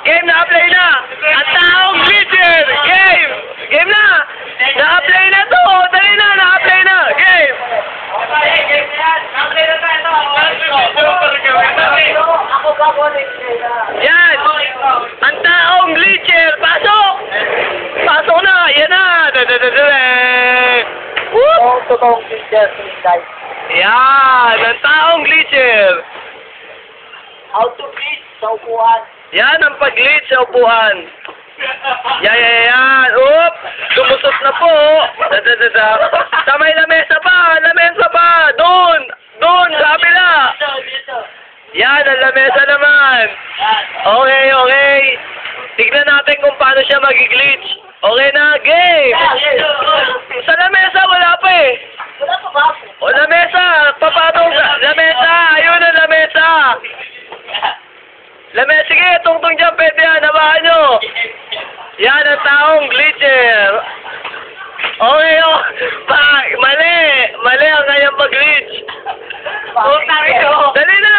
Game, na-apply na! Ang taong glitcher! Game! Game na! Na-apply na to! Dali na! Na-apply na! Game! Yan! Ang taong glitcher! Pasok! Pasok na! Yan na! Whoop! Totoong glitcher, guys. Yan! Ang taong glitcher! How to glitch sa upuan. Yan ang pag-glitch sa upuan. Yan. Oop! Lumusot na po. Sa may lamesa pa! Lamesa pa! Doon! Doon! Sa kabila! Yan, ang lamesa naman. Okay. Tignan natin kung paano siya mag-glitch. Okay na, game! Sa lamesa, wala pa eh. Wala pa ba? O, lamesa! Papatong sa... Lamesa! Ayun ang lamesa! Lamesa, sige, tungtong dyan, pwede yan. Nabahan nyo. Yan ang taong glitcher. Okay, Mali ang kanyang pag-glitch. Dali na!